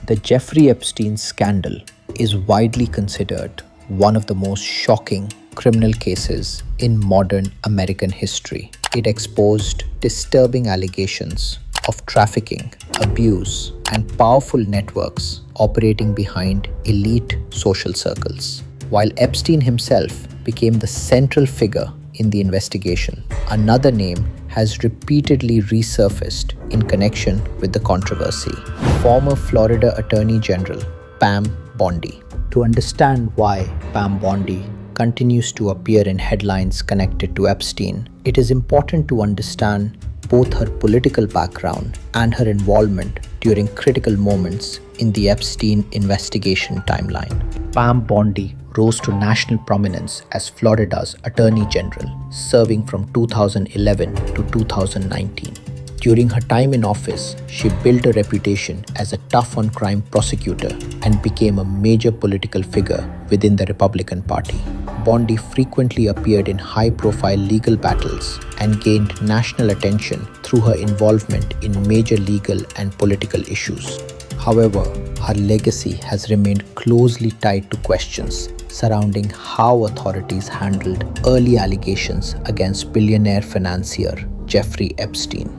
The Jeffrey Epstein scandal is widely considered one of the most shocking criminal cases in modern American history. It exposed disturbing allegations of trafficking, abuse, and powerful networks operating behind elite social circles. While Epstein himself became the central figure in the investigation, another name has repeatedly resurfaced in connection with the controversy: former Florida Attorney General Pam Bondi. To understand why Pam Bondi continues to appear in headlines connected to Epstein, it is important to understand both her political background and her involvement during critical moments in the Epstein investigation timeline. Pam Bondi rose to national prominence as Florida's Attorney General, serving from 2011 to 2019. During her time in office, she built a reputation as a tough-on-crime prosecutor and became a major political figure within the Republican Party. Bondi frequently appeared in high-profile legal battles and gained national attention through her involvement in major legal and political issues. However, her legacy has remained closely tied to questions surrounding how authorities handled early allegations against billionaire financier Jeffrey Epstein.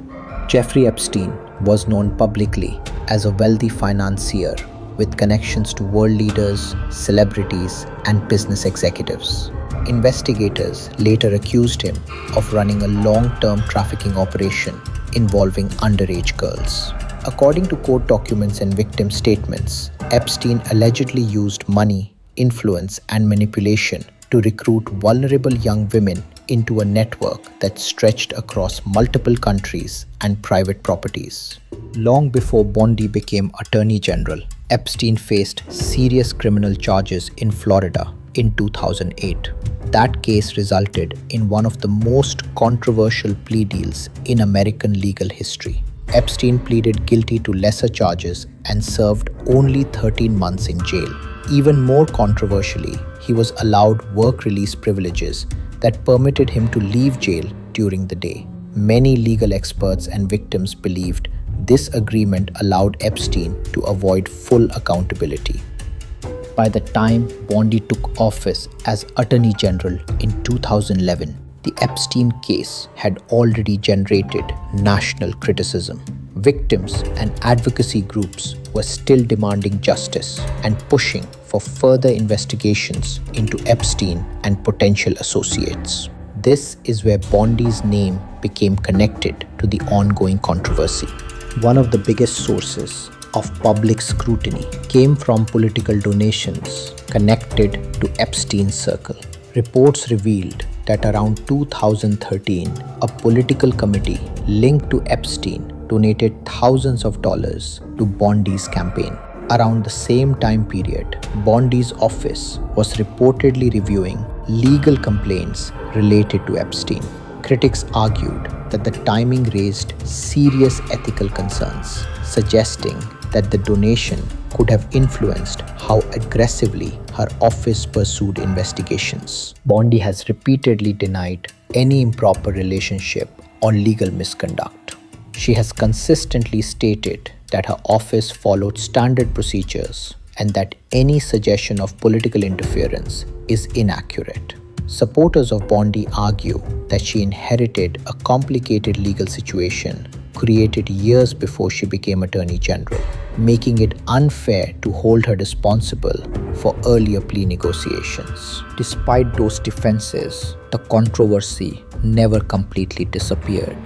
Jeffrey Epstein was known publicly as a wealthy financier with connections to world leaders, celebrities, and business executives. Investigators later accused him of running a long-term trafficking operation involving underage girls. According to court documents and victim statements, Epstein allegedly used money, influence, and manipulation to recruit vulnerable young women into a network that stretched across multiple countries and private properties. Long before Bondi became Attorney General, Epstein faced serious criminal charges in Florida in 2008. That case resulted in one of the most controversial plea deals in American legal history. Epstein pleaded guilty to lesser charges and served only 13 months in jail. Even more controversially, he was allowed work release privileges that permitted him to leave jail during the day. Many legal experts and victims believed this agreement allowed Epstein to avoid full accountability. By the time Bondi took office as Attorney General in 2011, the Epstein case had already generated national criticism. Victims and advocacy groups were still demanding justice and pushing for further investigations into Epstein and potential associates. This is where Bondi's name became connected to the ongoing controversy. One of the biggest sources of public scrutiny came from political donations connected to Epstein's circle. Reports revealed that around 2013, a political committee linked to Epstein donated thousands of dollars to Bondi's campaign. Around the same time period, Bondi's office was reportedly reviewing legal complaints related to Epstein. Critics argued that the timing raised serious ethical concerns, suggesting that the donation could have influenced how aggressively her office pursued investigations. Bondi has repeatedly denied any improper relationship or legal misconduct. She has consistently stated that her office followed standard procedures and that any suggestion of political interference is inaccurate. Supporters of Bondi argue that she inherited a complicated legal situation created years before she became Attorney General, making it unfair to hold her responsible for earlier plea negotiations. Despite those defenses, the controversy never completely disappeared.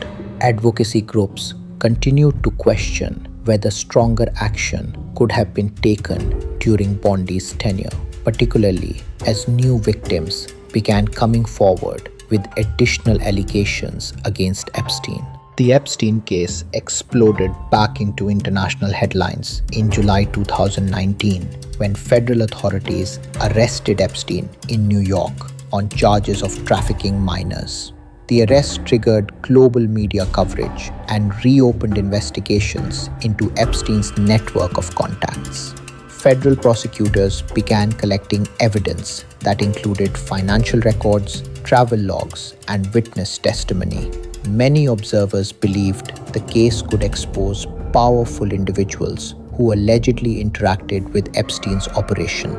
Advocacy groups continued to question whether stronger action could have been taken during Bondi's tenure, particularly as new victims began coming forward with additional allegations against Epstein. The Epstein case exploded back into international headlines in July 2019 when federal authorities arrested Epstein in New York on charges of trafficking minors. The arrest triggered global media coverage and reopened investigations into Epstein's network of contacts. Federal prosecutors began collecting evidence that included financial records, travel logs, and witness testimony. Many observers believed the case could expose powerful individuals who allegedly interacted with Epstein's operation.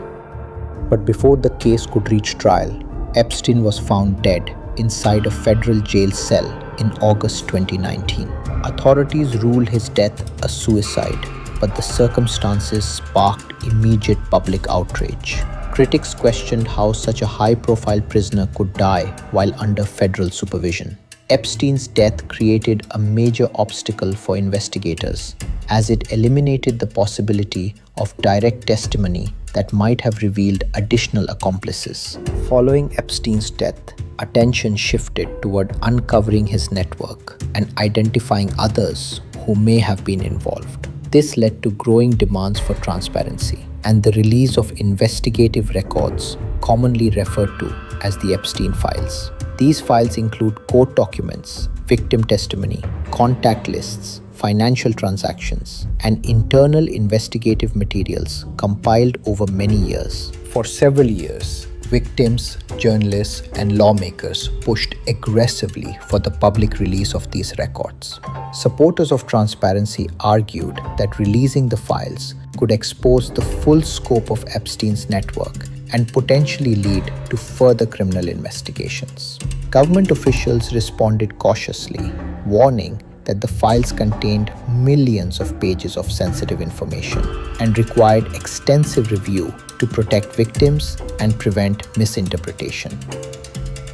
But before the case could reach trial, Epstein was found dead inside a federal jail cell in August 2019. Authorities ruled his death a suicide, but the circumstances sparked immediate public outrage. Critics questioned how such a high-profile prisoner could die while under federal supervision. Epstein's death created a major obstacle for investigators, as it eliminated the possibility of direct testimony that might have revealed additional accomplices. Following Epstein's death, attention shifted toward uncovering his network and identifying others who may have been involved. This led to growing demands for transparency and the release of investigative records, commonly referred to as the Epstein files. These files include court documents, victim testimony, contact lists, financial transactions, and internal investigative materials compiled over many years. For several years, victims, journalists, and lawmakers pushed aggressively for the public release of these records. Supporters of transparency argued that releasing the files could expose the full scope of Epstein's network and potentially lead to further criminal investigations. Government officials responded cautiously, warning that the files contained millions of pages of sensitive information and required extensive review to protect victims and prevent misinterpretation.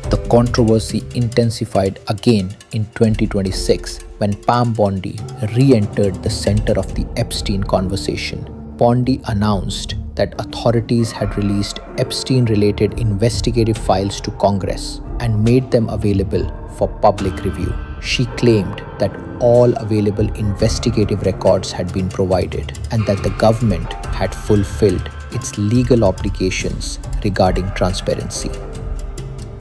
The controversy intensified again in 2026 when Pam Bondi re-entered the center of the Epstein conversation. Bondi announced that authorities had released Epstein-related investigative files to Congress and made them available for public review. She claimed that all available investigative records had been provided and that the government had fulfilled its legal obligations regarding transparency.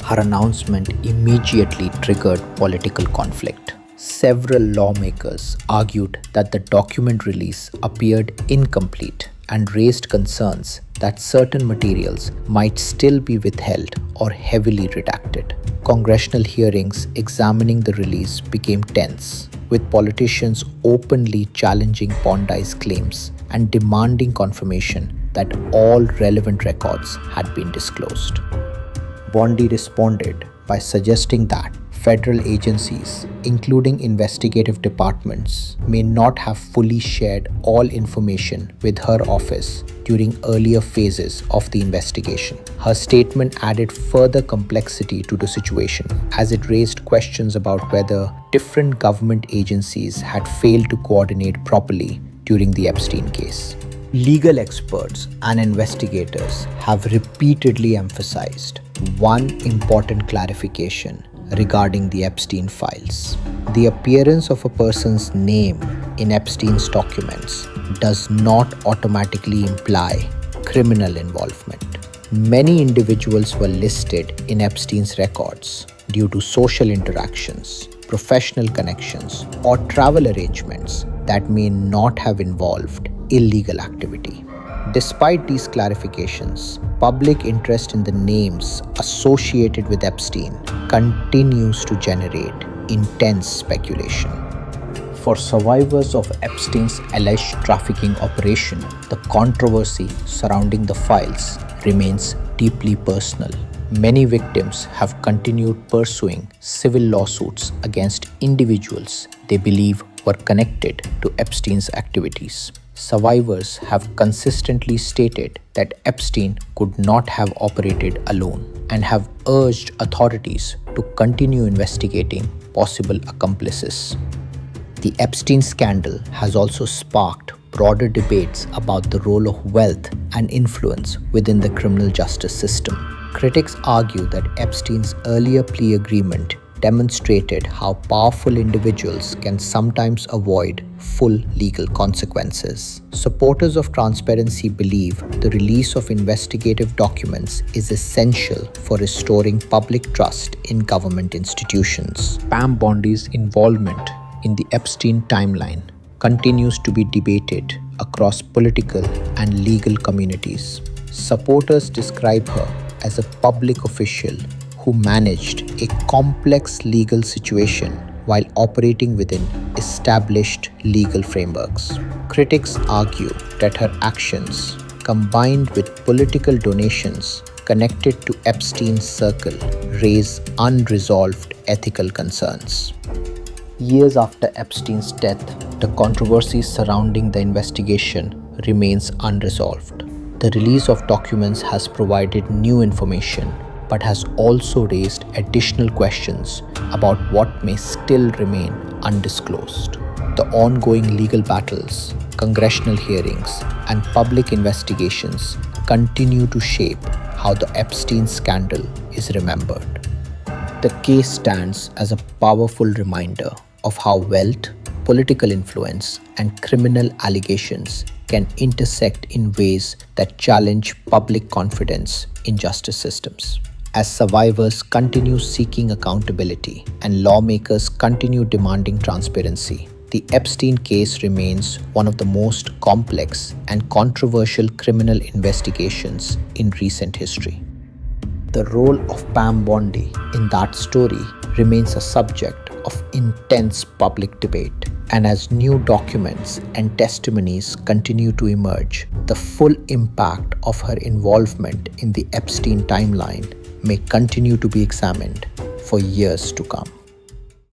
Her announcement immediately triggered political conflict. Several lawmakers argued that the document release appeared incomplete and raised concerns that certain materials might still be withheld or heavily redacted. Congressional hearings examining the release became tense, with politicians openly challenging Bondi's claims and demanding confirmation that all relevant records had been disclosed. Bondi responded by suggesting that federal agencies, including investigative departments, may not have fully shared all information with her office during earlier phases of the investigation. Her statement added further complexity to the situation, as it raised questions about whether different government agencies had failed to coordinate properly during the Epstein case. Legal experts and investigators have repeatedly emphasized one important clarification regarding the Epstein files. The appearance of a person's name in Epstein's documents does not automatically imply criminal involvement. Many individuals were listed in Epstein's records due to social interactions, professional connections, or travel arrangements that may not have involved illegal activity. Despite these clarifications, public interest in the names associated with Epstein continues to generate intense speculation. For survivors of Epstein's alleged trafficking operation, the controversy surrounding the files remains deeply personal. Many victims have continued pursuing civil lawsuits against individuals they believe were connected to Epstein's activities. Survivors have consistently stated that Epstein could not have operated alone and have urged authorities to continue investigating possible accomplices. The Epstein scandal has also sparked broader debates about the role of wealth and influence within the criminal justice system. Critics argue that Epstein's earlier plea agreement demonstrated how powerful individuals can sometimes avoid full legal consequences. Supporters of transparency believe the release of investigative documents is essential for restoring public trust in government institutions. Pam Bondi's involvement in the Epstein timeline continues to be debated across political and legal communities. Supporters describe her as a public official who managed a complex legal situation while operating within established legal frameworks. Critics argue that her actions, combined with political donations connected to Epstein's circle, raise unresolved ethical concerns. Years after Epstein's death, the controversy surrounding the investigation remains unresolved. The release of documents has provided new information, but has also raised additional questions about what may still remain undisclosed. The ongoing legal battles, congressional hearings, and public investigations continue to shape how the Epstein scandal is remembered. The case stands as a powerful reminder of how wealth, political influence, and criminal allegations can intersect in ways that challenge public confidence in justice systems. As survivors continue seeking accountability and lawmakers continue demanding transparency, the Epstein case remains one of the most complex and controversial criminal investigations in recent history. The role of Pam Bondi in that story remains a subject of intense public debate, and as new documents and testimonies continue to emerge, the full impact of her involvement in the Epstein timeline may continue to be examined for years to come.